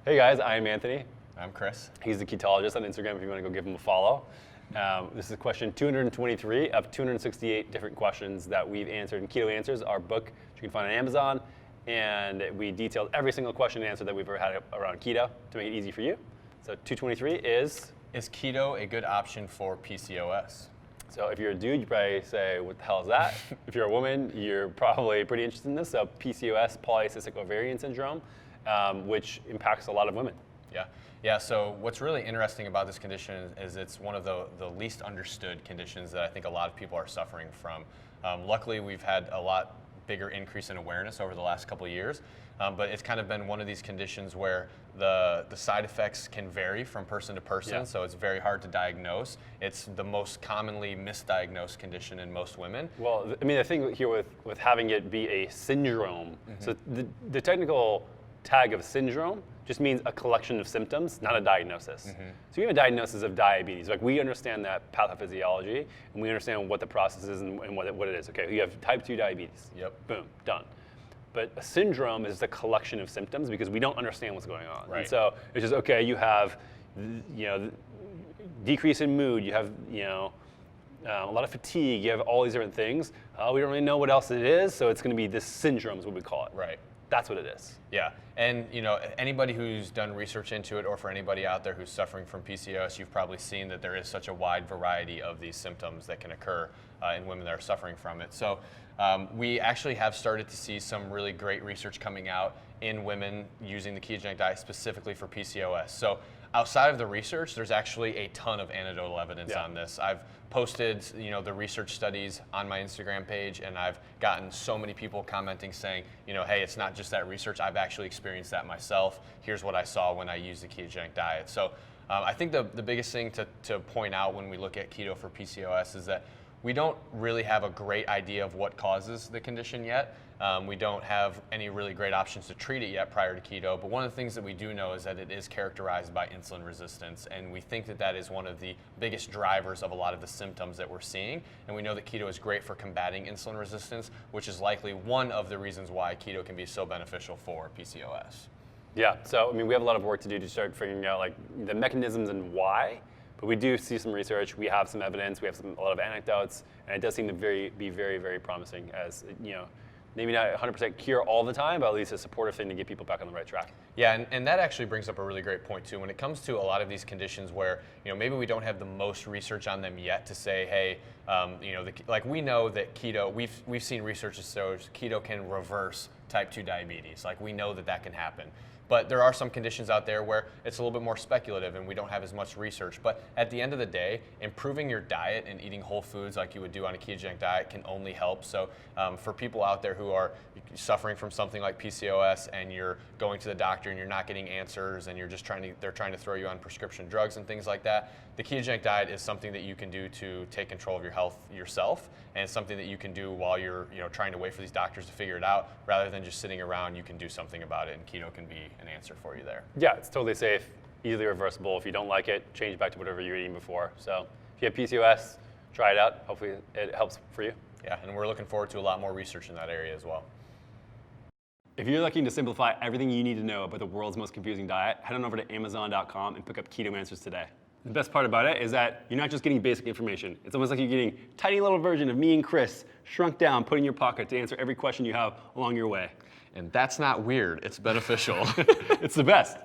Hey guys, I'm Anthony. I'm Chris. He's the ketologist on Instagram if you want to go give him a follow. This is question 223 of 268 different questions that we've answered in Keto Answers, our book, which you can find on Amazon. And we detailed every single question and answer that we've ever had around keto to make it easy for you. So 223 is keto a good option for PCOS? So if you're a dude, you probably say, what the hell is that? If you're a woman, you're probably pretty interested in this. So PCOS, polycystic ovarian syndrome, which impacts a lot of women. Yeah. So what's really interesting about this condition is it's one of the least understood conditions that I think a lot of people are suffering from. Luckily, we've had a lot bigger increase in awareness over the last couple of years, but it's kind of been one of these conditions where the side effects can vary from person to person, so it's very hard to diagnose. It's the most commonly misdiagnosed condition in most women. Well, I mean, the thing here with having it be a syndrome, so the technical tag of syndrome just means a collection of symptoms, not a diagnosis. So you have a diagnosis of diabetes. Like, we understand that pathophysiology, and we understand what the process is and what it is. Okay, you have type 2 diabetes. Boom, done. But a syndrome is a collection of symptoms because we don't understand what's going on. Right. And so it's just, okay, you have, decrease in mood, you have, a lot of fatigue, you have all these different things. We don't really know what else it is, so it's going to be this syndrome is what we call it. Right. That's what it is. Yeah, and anybody who's done research into it, or for anybody out there who's suffering from PCOS, you've probably seen that there is such a wide variety of these symptoms that can occur in women that are suffering from it. So we actually have started to see some really great research coming out in women using the ketogenic diet specifically for PCOS. So outside of the research, there's actually a ton of anecdotal evidence on this. I've posted, the research studies on my Instagram page, and I've gotten so many people commenting saying, hey, it's not just that research. I've actually experienced that myself. Here's what I saw when I used the ketogenic diet. So I think the biggest thing to point out when we look at keto for PCOS is that we don't really have a great idea of what causes the condition yet. We don't have any really great options to treat it yet prior to keto, but one of the things that we do know is that it is characterized by insulin resistance, and we think that that is one of the biggest drivers of a lot of the symptoms that we're seeing, and we know that keto is great for combating insulin resistance, which is likely one of the reasons why keto can be so beneficial for PCOS. Yeah, so I mean, we have a lot of work to do to start figuring out like the mechanisms and why. But we do see some research, we have some evidence, we have a lot of anecdotes, and it does seem to be very, very promising as, maybe not 100% cure all the time, but at least a supportive thing to get people back on the right track. Yeah, and that actually brings up a really great point too. When it comes to a lot of these conditions where, maybe we don't have the most research on them yet to say, hey, like we know that keto, we've seen research that shows keto can reverse type 2 diabetes. Like, we know that can happen. But there are some conditions out there where it's a little bit more speculative and we don't have as much research. But at the end of the day, improving your diet and eating whole foods like you would do on a ketogenic diet can only help. So for people out there who are suffering from something like PCOS and you're going to the doctor and you're not getting answers and you're just they're trying to throw you on prescription drugs and things like that, the ketogenic diet is something that you can do to take control of your health yourself, and it's something that you can do while you're trying to wait for these doctors to figure it out. Rather than just sitting around, you can do something about it, and keto can be an answer for you there. Yeah, it's totally safe, easily reversible. If you don't like it, change back to whatever you were eating before. So if you have PCOS, try it out. Hopefully it helps for you. Yeah, and we're looking forward to a lot more research in that area as well. If you're looking to simplify everything you need to know about the world's most confusing diet, head on over to Amazon.com and pick up Keto Answers today. The best part about it is that you're not just getting basic information. It's almost like you're getting a tiny little version of me and Chris shrunk down, put in your pocket to answer every question you have along your way. And that's not weird, it's beneficial. It's the best.